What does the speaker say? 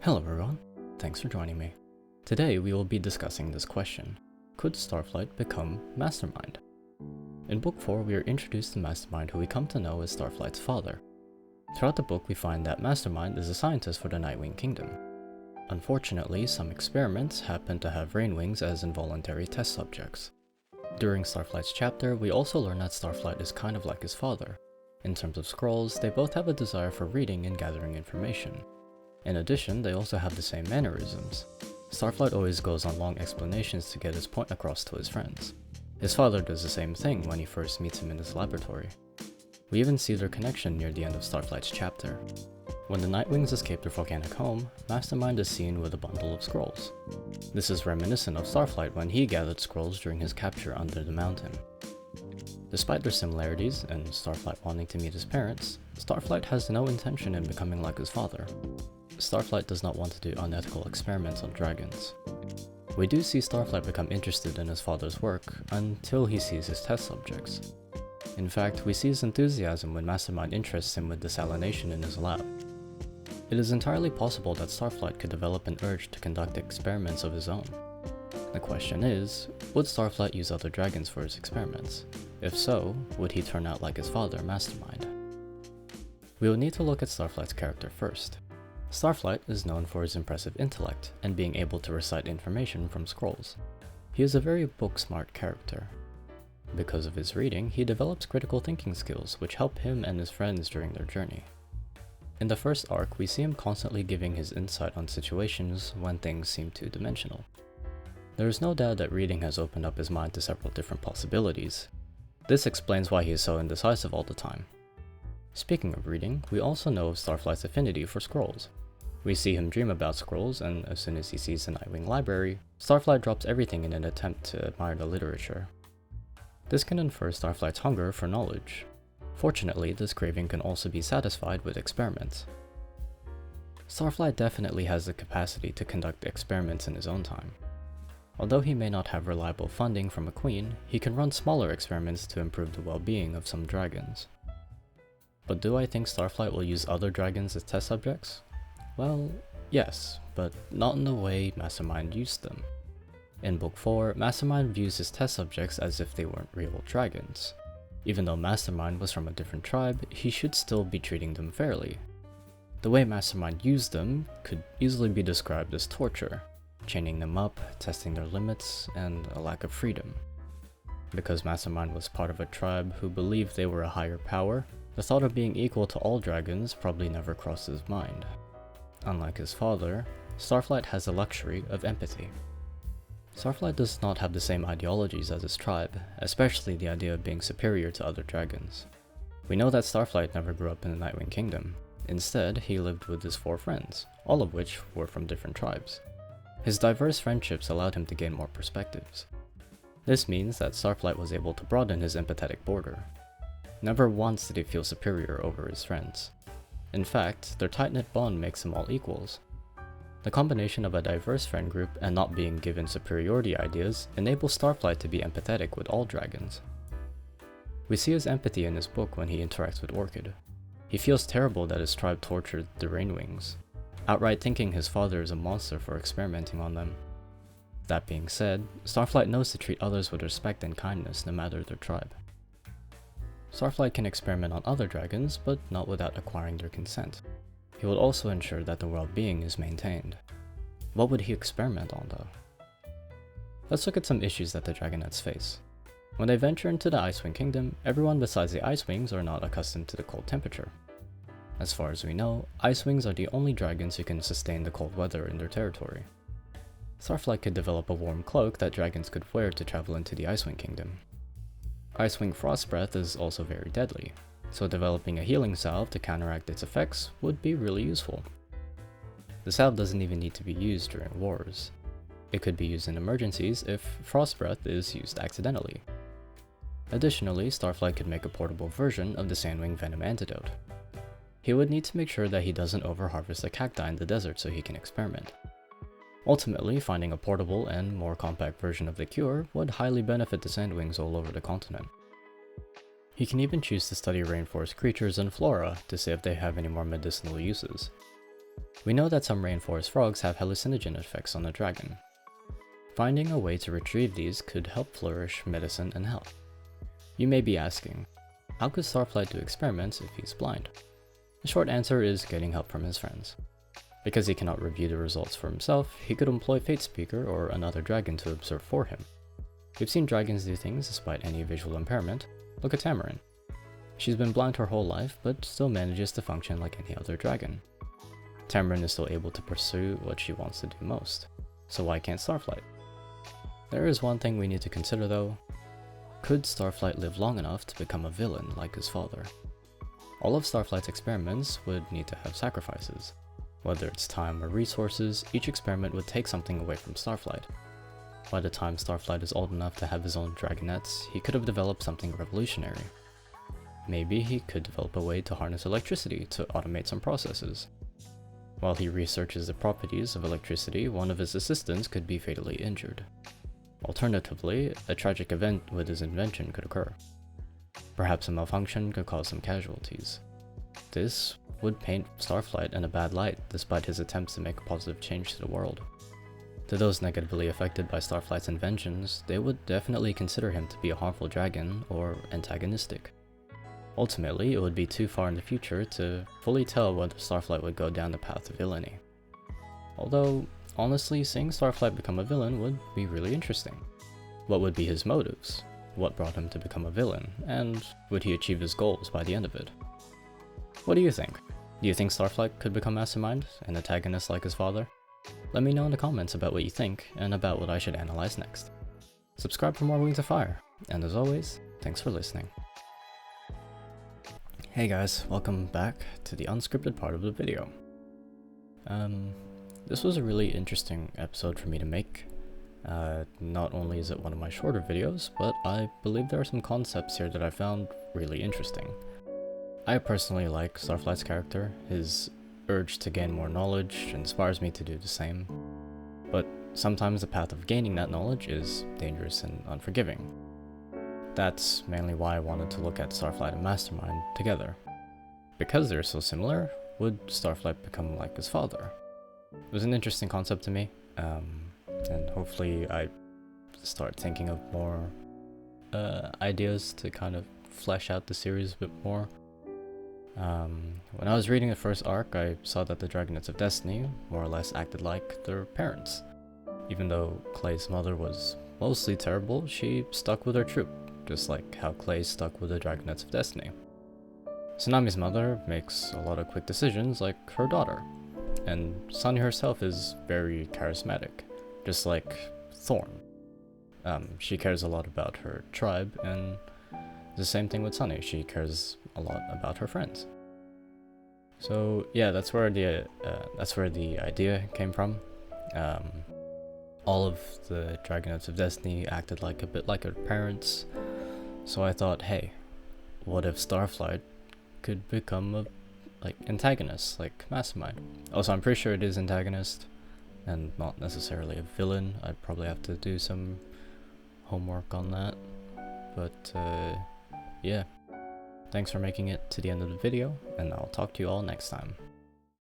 Hello everyone, thanks for joining me. Today we will be discussing this question: could Starflight become Mastermind? In Book 4 we are introduced to Mastermind, who we come to know as Starflight's father. Throughout the book we find that Mastermind is a scientist for the Nightwing Kingdom. Unfortunately, some experiments happen to have Rainwings as involuntary test subjects. During Starflight's chapter, we also learn that Starflight is kind of like his father. In terms of scrolls, they both have a desire for reading and gathering information. In addition, they also have the same mannerisms. Starflight always goes on long explanations to get his point across to his friends. His father does the same thing when he first meets him in his laboratory. We even see their connection near the end of Starflight's chapter. When the Nightwings escape their volcanic home, Mastermind is seen with a bundle of scrolls. This is reminiscent of Starflight when he gathered scrolls during his capture under the mountain. Despite their similarities, and Starflight wanting to meet his parents, Starflight has no intention in becoming like his father. Starflight does not want to do unethical experiments on dragons. We do see Starflight become interested in his father's work until he sees his test subjects. In fact, we see his enthusiasm when Mastermind interests him with desalination in his lab. It is entirely possible that Starflight could develop an urge to conduct experiments of his own. The question is, would Starflight use other dragons for his experiments? If so, would he turn out like his father, Mastermind? We will need to look at Starflight's character first. Starflight is known for his impressive intellect and being able to recite information from scrolls. He is a very book-smart character. Because of his reading, he develops critical thinking skills which help him and his friends during their journey. In the first arc, we see him constantly giving his insight on situations when things seem two-dimensional. There is no doubt that reading has opened up his mind to several different possibilities. This explains why he is so indecisive all the time. Speaking of reading, we also know of Starflight's affinity for scrolls. We see him dream about scrolls, and as soon as he sees the Nightwing library, Starflight drops everything in an attempt to admire the literature. This can infer Starflight's hunger for knowledge. Fortunately, this craving can also be satisfied with experiments. Starflight definitely has the capacity to conduct experiments in his own time. Although he may not have reliable funding from a queen, he can run smaller experiments to improve the well-being of some dragons. But do I think Starflight will use other dragons as test subjects? Well, yes, but not in the way Mastermind used them. In Book 4, Mastermind views his test subjects as if they weren't real dragons. Even though Mastermind was from a different tribe, he should still be treating them fairly. The way Mastermind used them could easily be described as torture, chaining them up, testing their limits, and a lack of freedom. Because Mastermind was part of a tribe who believed they were a higher power, the thought of being equal to all dragons probably never crossed his mind. Unlike his father, Starflight has the luxury of empathy. Starflight does not have the same ideologies as his tribe, especially the idea of being superior to other dragons. We know that Starflight never grew up in the Nightwing Kingdom. Instead, he lived with his 4 friends, all of which were from different tribes. His diverse friendships allowed him to gain more perspectives. This means that Starflight was able to broaden his empathetic border. Never once did he feel superior over his friends. In fact, their tight-knit bond makes them all equals. The combination of a diverse friend group and not being given superiority ideas enables Starflight to be empathetic with all dragons. We see his empathy in his book when he interacts with Orchid. He feels terrible that his tribe tortured the Rainwings, outright thinking his father is a monster for experimenting on them. That being said, Starflight knows to treat others with respect and kindness no matter their tribe. Starflight can experiment on other dragons, but not without acquiring their consent. He will also ensure that their well-being is maintained. What would he experiment on though? Let's look at some issues that the dragonets face. When they venture into the Icewing Kingdom, everyone besides the Icewings are not accustomed to the cold temperature. As far as we know, Icewings are the only dragons who can sustain the cold weather in their territory. Starflight could develop a warm cloak that dragons could wear to travel into the Icewing Kingdom. Icewing Frost Breath is also very deadly, so developing a healing salve to counteract its effects would be really useful. The salve doesn't even need to be used during wars. It could be used in emergencies if Frost Breath is used accidentally. Additionally, Starflight could make a portable version of the Sandwing Venom Antidote. He would need to make sure that he doesn't overharvest the cacti in the desert so he can experiment. Ultimately, finding a portable and more compact version of the cure would highly benefit the Sandwings all over the continent. He can even choose to study rainforest creatures and flora to see if they have any more medicinal uses. We know that some rainforest frogs have hallucinogen effects on a dragon. Finding a way to retrieve these could help flourish medicine and health. You may be asking, how could Starflight do experiments if he's blind? The short answer is getting help from his friends. Because he cannot review the results for himself, he could employ Fatespeaker or another dragon to observe for him. We've seen dragons do things despite any visual impairment. Look at Tamarin. She's been blind her whole life, but still manages to function like any other dragon. Tamarin is still able to pursue what she wants to do most. So why can't Starflight? There is one thing we need to consider though. Could Starflight live long enough to become a villain like his father? All of Starflight's experiments would need to have sacrifices. Whether it's time or resources, each experiment would take something away from Starflight. By the time Starflight is old enough to have his own dragonets, he could have developed something revolutionary. Maybe he could develop a way to harness electricity to automate some processes. While he researches the properties of electricity, one of his assistants could be fatally injured. Alternatively, a tragic event with his invention could occur. Perhaps a malfunction could cause some casualties. This would paint Starflight in a bad light despite his attempts to make a positive change to the world. To those negatively affected by Starflight's inventions, they would definitely consider him to be a harmful dragon or antagonistic. Ultimately, it would be too far in the future to fully tell whether Starflight would go down the path of villainy. Although, honestly, seeing Starflight become a villain would be really interesting. What would be his motives? What brought him to become a villain? And would he achieve his goals by the end of it? What do you think? Do you think Starflight could become Mastermind, an antagonist like his father? Let me know in the comments about what you think, and about what I should analyze next. Subscribe for more Wings of Fire, and as always, thanks for listening. Hey guys, welcome back to the unscripted part of the video. This was a really interesting episode for me to make. Not only is it one of my shorter videos, but I believe there are some concepts here that I found really interesting. I personally like Starflight's character. His urge to gain more knowledge inspires me to do the same. But sometimes the path of gaining that knowledge is dangerous and unforgiving. That's mainly why I wanted to look at Starflight and Mastermind together. Because they're so similar, would Starflight become like his father? It was an interesting concept to me, and hopefully I start thinking of more ideas to kind of flesh out the series a bit more. When I was reading the first arc, I saw that the Dragonets of Destiny more or less acted like their parents. Even though Clay's mother was mostly terrible, she stuck with her troop, just like how Clay stuck with the Dragonets of Destiny. Tsunami's mother makes a lot of quick decisions like her daughter, and Sunny herself is very charismatic, just like Thorn. She cares a lot about her tribe, and the same thing with Sunny, she cares a lot about her friends. So yeah, that's where the idea came from. All of the Dragonets of Destiny acted like a bit like her parents, so I thought, hey, what if Starflight could become a antagonist like Mastermind? Also, I'm pretty sure it is antagonist and not necessarily a villain. I'd probably have to do some homework on that, but yeah. Thanks for making it to the end of the video, and I'll talk to you all next time.